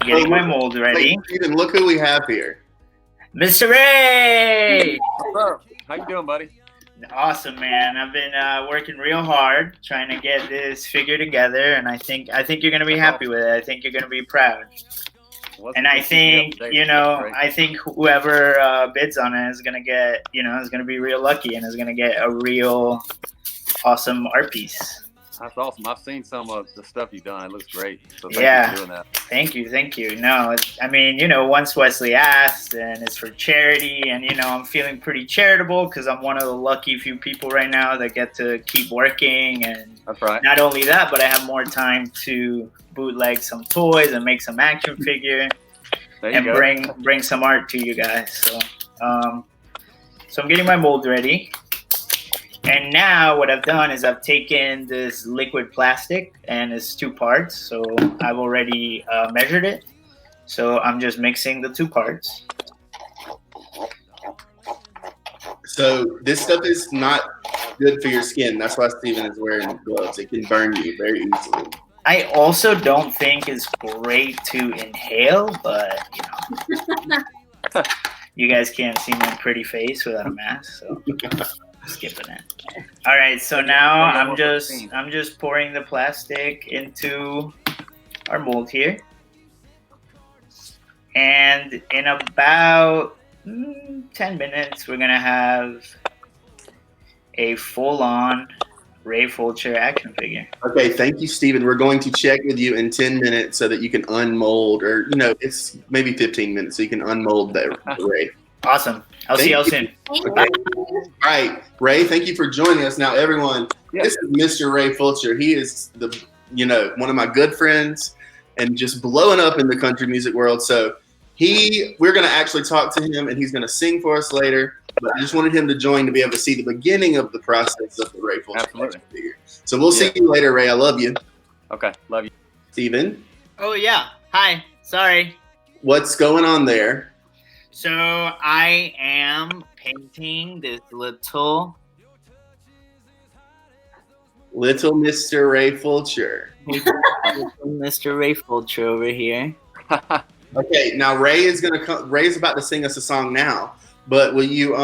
Getting my mold ready. Steven, look who we have here. Mr. Ray! What's up? How you doing, buddy? Awesome, man. I've been working real hard trying to get this figure together, and I think you're gonna be happy with it. I think you're gonna be proud. And I think I think whoever bids on it is gonna get is gonna be real lucky and is gonna get a real awesome art piece. That's awesome. I've seen some of the stuff you've done. It looks great. So thank you for doing that. Thank you. No, I mean, once Wesley asked, and it's for charity, and I'm feeling pretty charitable because I'm one of the lucky few people right now that get to keep working, and that's right. Not only that, but I have more time to bootleg some toys and make some action figure, and bring some art to you guys. So, so I'm getting my mold ready. And now what I've done is I've taken this liquid plastic, and it's 2 parts. So I've already measured it. So I'm just mixing the 2 parts. So this stuff is not good for your skin. That's why Steven is wearing gloves. It can burn you very easily. I also don't think it's great to inhale, but you guys can't see my pretty face without a mask, so skipping it. All right, so now I'm just pouring the plastic into our mold here, and in about 10 minutes we're gonna have a full-on Ray Fulcher action figure. Okay, thank you, Steven. We're going to check with you in 10 minutes so that you can unmold, or it's maybe 15 minutes so you can unmold the Ray. Awesome. I'll see y'all soon. Okay. All right, Ray, thank you for joining us. Now, everyone, This is Mr. Ray Fulcher. He is one of my good friends and just blowing up in the country music world. So we're going to actually talk to him, and he's going to sing for us later. But I just wanted him to join to be able to see the beginning of the process of the Ray Fulcher figure. So we'll see you later, Ray. I love you. Okay, love you. Steven? Oh, yeah. Hi. Sorry. What's going on there? So I am painting this little Mr. Ray Fulcher. Mr. Ray Fulcher over here. Okay, now Ray is about to sing us a song now. But will you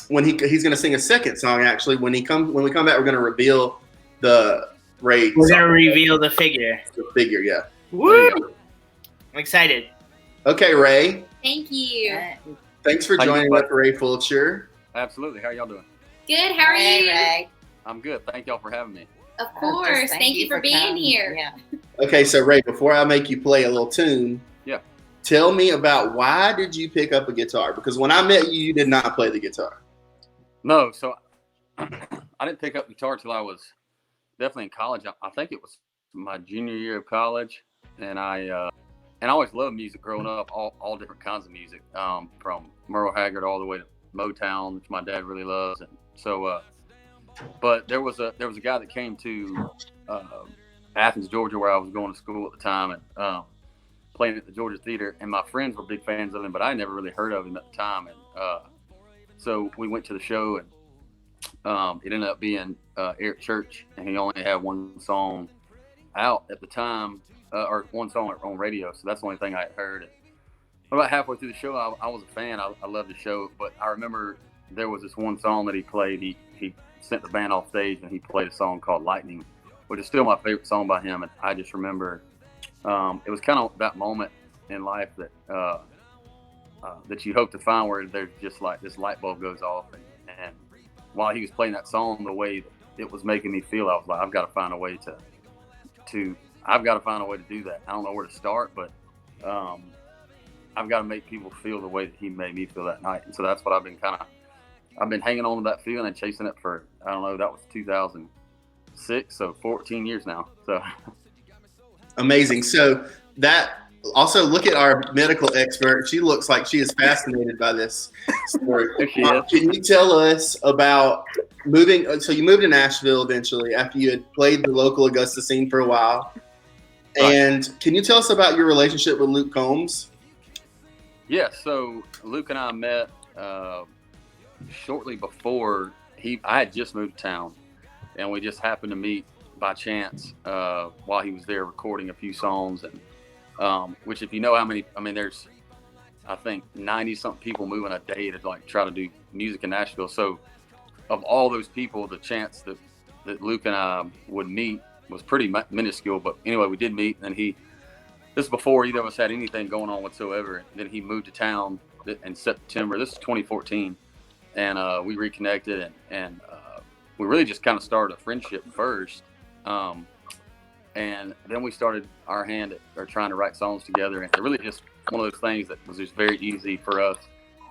when he's gonna sing a second song actually when we come back we're gonna reveal the Ray. We're gonna reveal the figure. The figure, yeah. Woo! I'm excited. Okay, Ray. Thank you. Thanks for joining us, Ray Fulcher. Absolutely. How are y'all doing? Good. How are you? Ray. I'm good. Thank y'all for having me. Of course. Thank you for being here. Yeah. Okay, so Ray, before I make you play a little tune, tell me about why did you pick up a guitar? Because when I met you, you did not play the guitar. No, so I didn't pick up guitar till I was definitely in college. I think it was my junior year of college, and I always loved music growing up, all different kinds of music, from Merle Haggard all the way to Motown, which my dad really loves, and so. But there was a guy that came to Athens, Georgia, where I was going to school at the time, and playing at the Georgia Theater, and my friends were big fans of him, but I never really heard of him at the time, and so we went to the show, and it ended up being Eric Church, and he only had one song out at the time, or one song on radio, so that's the only thing I had heard. And about halfway through the show, I was a fan. I loved the show, but I remember there was this one song that he played. He sent the band off stage, and he played a song called Lightning, which is still my favorite song by him, and I just remember it was kind of that moment in life that that you hope to find where there's just like this light bulb goes off, and while he was playing that song, the way it was making me feel, I was like, I've got to find a way to do that. I don't know where to start, but I've got to make people feel the way that he made me feel that night, and so that's what I've been hanging on to that feeling and chasing it for, I don't know, that was 2006, so 14 years now. So amazing. So that also, look at our medical expert. She looks like she is fascinated by this story. Can you tell us about moving? So you moved to Nashville eventually after you had played the local Augusta scene for a while. Right. And can you tell us about your relationship with Luke Combs? Yeah, so Luke and I met shortly before I had just moved to town, and we just happened to meet by chance while he was there recording a few songs, and which, if you know how many, I mean, there's, I think 90 something people moving a day to like try to do music in Nashville. So of all those people, the chance that Luke and I would meet was pretty minuscule. But anyway, we did meet, and this is before either of us had anything going on whatsoever. And then he moved to town in September. This is 2014, and we reconnected, and we really just kind of started a friendship first, and then we started our hand at trying to write songs together. And it really just one of those things that was just very easy for us.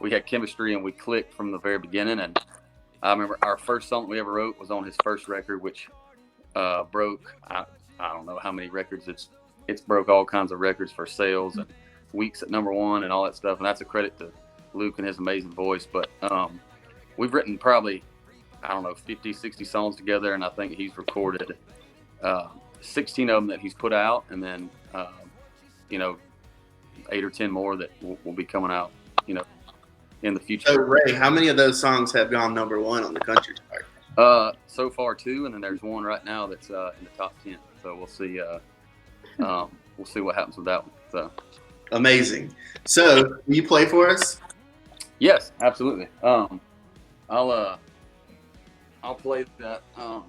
We had chemistry and we clicked from the very beginning. And I remember our first song we ever wrote was on his first record, which broke, I don't know how many records. It's broke all kinds of records for sales and weeks at #1 and all that stuff. And that's a credit to Luke and his amazing voice. But we've written probably, I don't know, 50, 60 songs together. And I think he's recorded 16 of them that he's put out. And then, 8 or 10 more that will be coming out, in the future. So Ray, how many of those songs have gone #1 on the country chart? So far 2, and then there's one right now that's in the top 10. So we'll see. We'll see what happens with that one. So amazing. So will you play for us? Yes, absolutely. I'll play that. I'll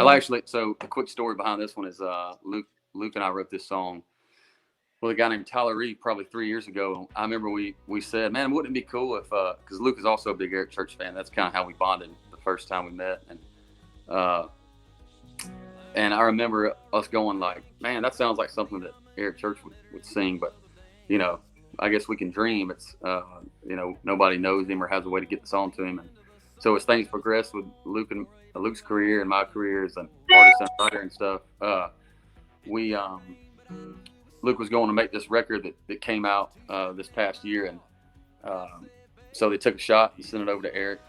actually. So the quick story behind this one is Luke and I wrote this song with a guy named Tyler Reed probably 3 years ago. I remember we said, man, wouldn't it be cool if, because Luke is also a big Eric Church fan. That's kind of how we bonded the first time we met. And I remember us going like, man, that sounds like something that Eric Church would sing. But, I guess we can dream. It's, nobody knows him or has a way to get the song to him. And so as things progressed with Luke's career and my career as an artist and writer and stuff, Luke was going to make this record that came out this past year, and so they took a shot. He sent it over to Eric,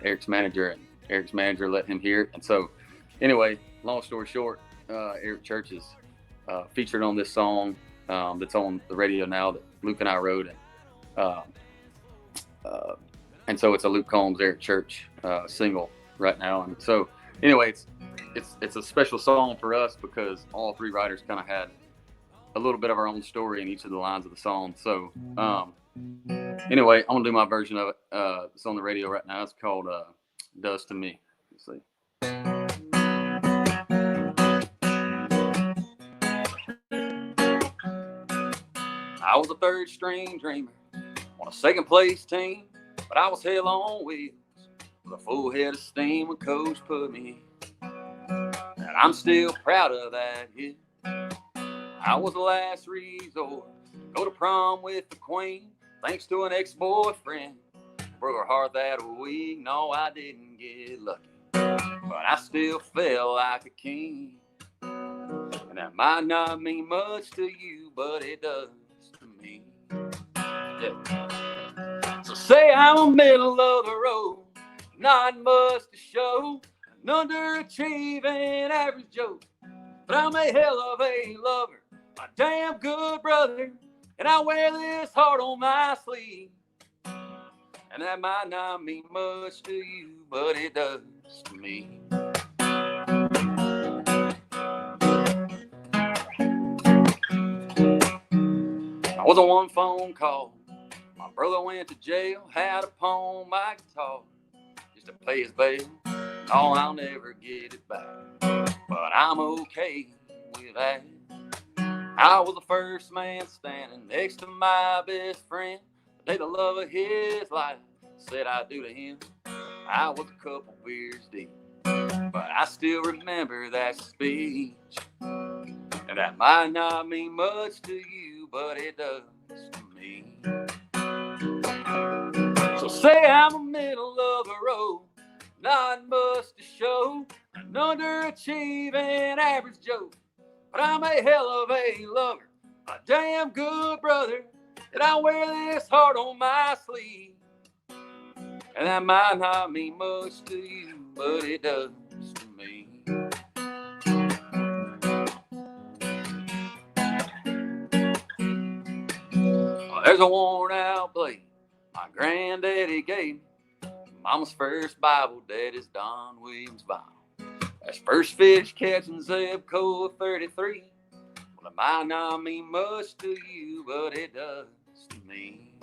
Eric's manager, and Eric's manager let him hear it. And so, anyway, long story short, Eric Church is featured on this song that's on the radio now that Luke and I wrote, and so it's a Luke Combs, Eric Church single right now. And so, anyway, it's a special song for us because all three writers kind of had a little bit of our own story in each of the lines of the song. So anyway, I'm gonna do my version of it. It's on the radio right now. It's called Does to Me. Let's see. I was a third string dreamer on a second place team, but I was hell on wheels with a full head of steam when coach put me in. And I'm still proud of that, yeah. I was the last resort, go to prom with the queen, thanks to an ex-boyfriend. Broke her heart that week, no, I didn't get lucky, but I still felt like a king. And that might not mean much to you, but it does to me. Yeah. So say I'm a middle of the road, not much to show, an underachieving average Joe, but I'm a hell of a lover, a damn good brother, and I wear this heart on my sleeve. And that might not mean much to you, but it does to me. I was on one phone call. My brother went to jail, had a poem my guitar just to pay his bail. Oh, I'll never get it back, but I'm okay with that. I was the first man standing next to my best friend. The day the love of his life said I do to him. I was a couple beers deep, but I still remember that speech. And that might not mean much to you, but it does to me. So say I'm a middle of the road, not much to show, an underachieving average Joe, but I'm a hell of a lover, a damn good brother, and I wear this heart on my sleeve. And that might not mean much to you, but it does to me. Well, there's a worn out blade my granddaddy gave me. Mama's first Bible, Daddy's Don Williams Bible. That's first fish catching zip code 33. Well, it might not mean much to you, but it does to me.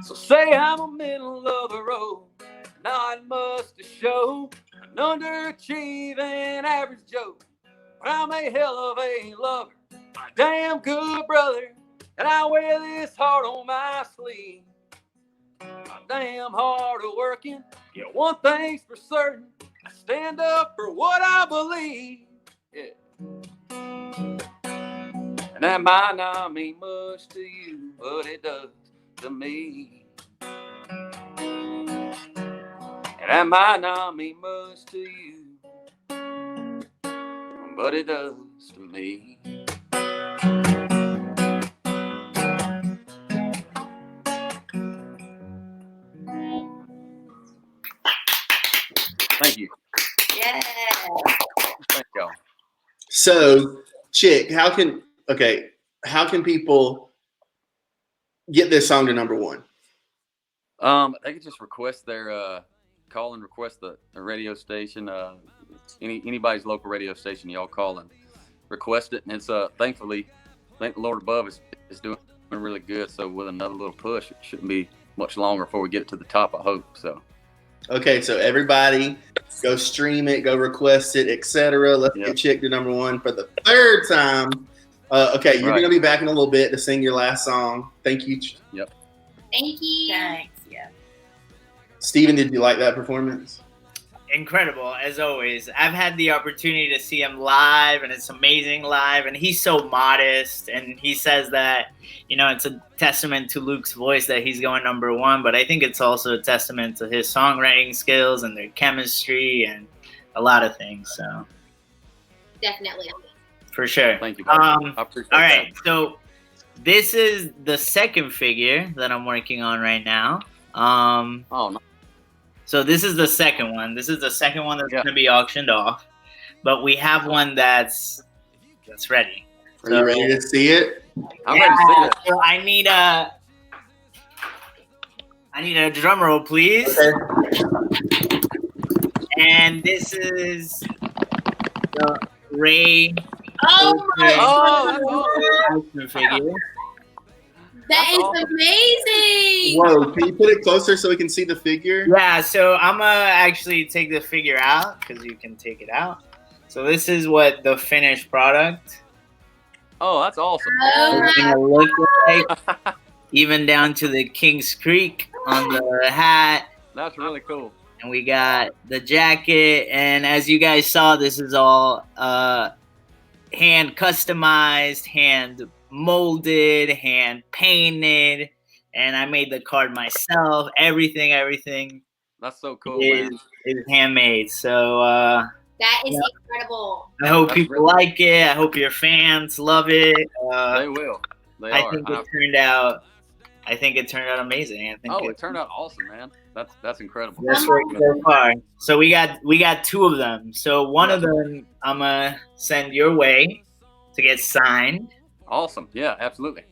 So say I'm a middle of the road, not much to show, an underachieving average Joe. But I'm a hell of a lover, a damn good brother, and I wear this heart on my sleeve. I'm damn hard at working, yeah, one thing's for certain, I stand up for what I believe. Yeah. And that might not mean much to you, but it does to me. And that might not mean much to you, but it does to me. Thank you. Yeah. Thank y'all. So, Chick, how can people get this song to number one? They could just request their call and request the radio station. Anybody's local radio station, y'all call and request it. And it's thankfully, I think the Lord above is doing really good. So with another little push, it shouldn't be much longer before we get it to the top, I hope. So okay, so everybody go stream it, go request it, etc. Let's get Chick to number one for the third time. Okay, you're gonna be back in a little bit to sing your last song. Thank you. Yep. Thank you. Thanks. Yeah. Steven, did you like that performance? Incredible, as always. I've had the opportunity to see him live, and it's amazing live. And he's so modest, and he says that, it's a testament to Luke's voice that he's going number one. But I think it's also a testament to his songwriting skills and their chemistry and a lot of things. So Definitely. for sure. Thank you. I appreciate all right, that. so this is the second figure that I'm working on right now. Oh, no. So this is the second one. This is the second one that's going to be auctioned off. But we have one that's ready. Are you ready to see it? I'm ready to see it. So I need a drum roll, please. Okay. And this is the Ray Oh my Fulcher figure. That is amazing. Whoa, can you put it closer so we can see the figure? Yeah, so I'm going to actually take the figure out because you can take it out. So this is what the finished product Oh, that's awesome. Oh is my going to look like, even down to the King's Creek on the hat. That's really cool. And we got the jacket. And as you guys saw, this is all hand customized, hand molded, hand painted, and I made the card myself. Everything That's so cool, is handmade. So that is incredible. I hope That's people really like it. I hope your fans love it. They will. They I are. think it turned out amazing. I think it turned out awesome, man. That's incredible. That's so far. So we got two of them. So one of them I'm gonna send your way to get signed. Awesome. Yeah, absolutely.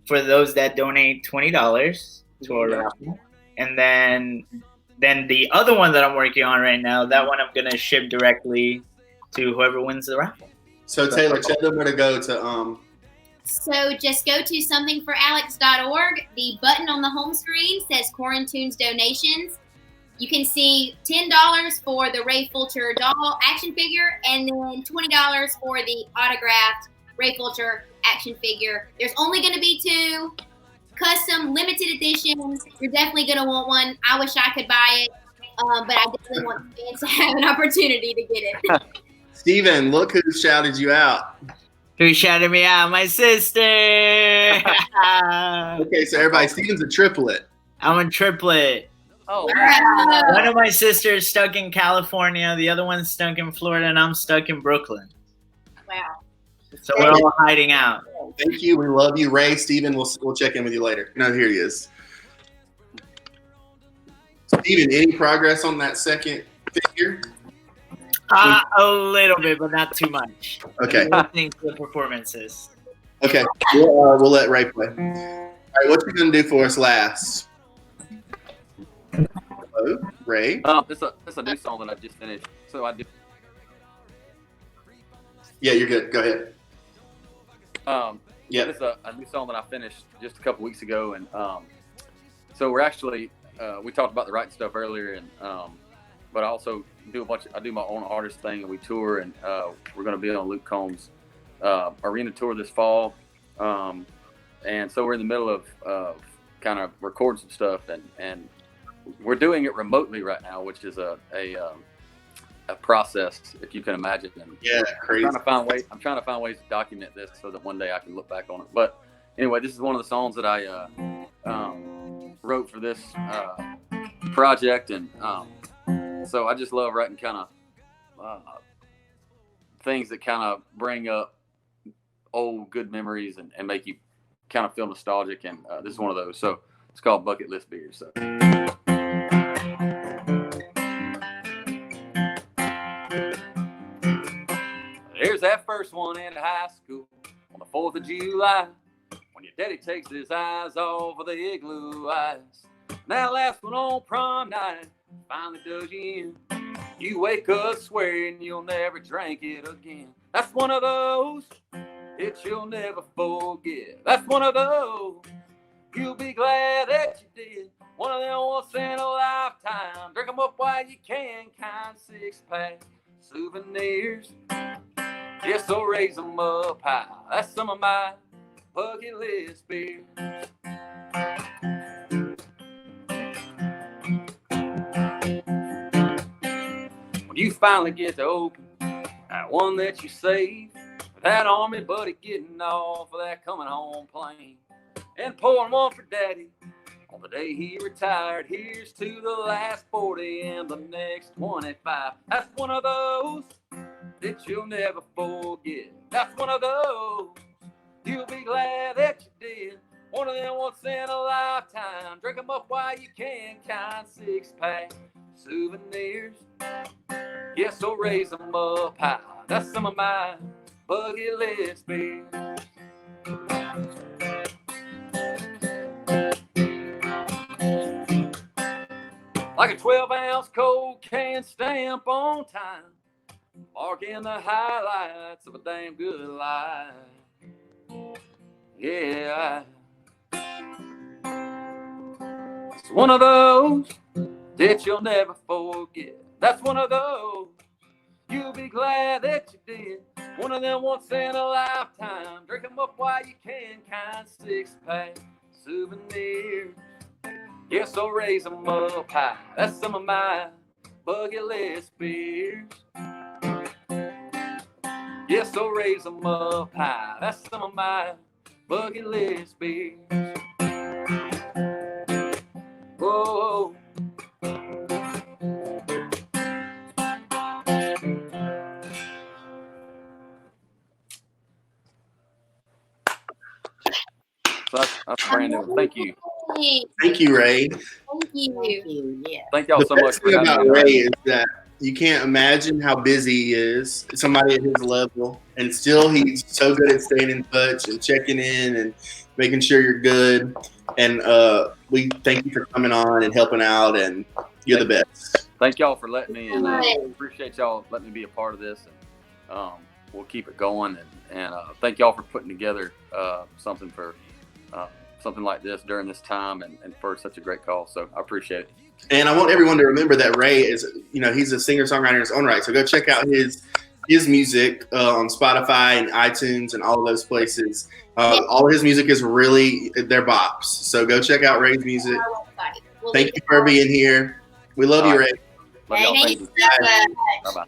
For those that donate $20 to our raffle. And then the other one that I'm working on right now, that one I'm going to ship directly to whoever wins the raffle. So Taylor, tell them where to go to So just go to somethingforalex.org. The button on the home screen says QUARANTUNES donations. You can see $10 for the Ray Fulcher doll action figure and then $20 for the autographed Ray Fulcher action figure. There's only going to be 2 custom limited editions. You're definitely going to want one. I wish I could buy it, but I definitely want the fans to have an opportunity to get it. Steven, look who shouted you out. Who shouted me out? My sister! Okay, so everybody, Steven's a triplet. I'm a triplet. Oh, Wow. One of my sisters stuck in California, the other one's stuck in Florida, and I'm stuck in Brooklyn. Wow. So we're all hiding out. Thank you. We love you, Ray. Steven, we'll check in with you later. No, here he is. Steven, any progress on that second figure? A little bit, but not too much. Okay. Listening to the performances. Okay. We'll let Ray play. All right, what you going to do for us last? Hello, Ray. It's a new song that I just finished. So I do. Yeah, you're good. Go ahead. Yeah, this is a new song that I finished just a couple weeks ago, and so we're actually we talked about the writing stuff earlier, and but I also do I do my own artist thing, and we tour, and we're going to be on Luke Combs' arena tour this fall, and so we're in the middle of kind of recording some stuff, and we're doing it remotely right now, which is a process, if you can imagine. And yeah, crazy. I'm trying to find ways to document this so that one day I can look back on it. But anyway, this is one of the songs that I wrote for this project, and so I just love writing kind of things that kind of bring up old good memories and make you kind of feel nostalgic. And this is one of those. So it's called Bucket List Beers. So. There's that first one in high school on the 4th of July, when your daddy takes his eyes off of the igloo ice. That last one on prom night finally does you in. You wake up swearing you'll never drink it again. That's one of those that you'll never forget. That's one of those you'll be glad that you did. One of them once in a lifetime. Drink them up while you can, kind 6-pack souvenirs. Yes, so raise them up high. That's some of my bucket list beers. When you finally get to open that one that you saved, that army buddy getting off of that coming home plane, and pouring one for daddy on the day he retired. Here's to the last 40 and the next 25. That's one of those that you'll never forget. That's one of those you'll be glad that you did. One of them once in a lifetime. Drink them up while you can, kind 6-pack souvenirs. Yes, so raise them up high. That's some of my bucket list beers. Like a 12-ounce cocaine stamp on time, marking the highlights of a damn good life. Yeah, it's one of those that you'll never forget. That's one of those you'll be glad that you did. One of them once in a lifetime. Drink them up while you can, kind 6-pack souvenirs. Yes, so raise them up high. That's some of my bucket list beers. Yes, so raise them up high. That's some of my bucket list beers. Whoa. So that's brand new. Thank you. Thank you, Ray. Thank you. Yeah. Thank y'all so much. The best thing about Ray is that you can't imagine how busy he is. Somebody at his level, and still he's so good at staying in touch and checking in and making sure you're good. And we thank you for coming on and helping out. And you're the best. Thank y'all for letting me, and appreciate y'all letting me be a part of this. And we'll keep it going. And thank y'all for putting together something like this during this time and for such a great call. So I appreciate it. And I want everyone to remember that Ray is, he's a singer-songwriter in his own right. So go check out his music on Spotify and iTunes and all of those places. All of his music is really, they're bops. So go check out Ray's music. Thank you for being here. We love you, Ray. Love y'all. Thank you. Bye-bye.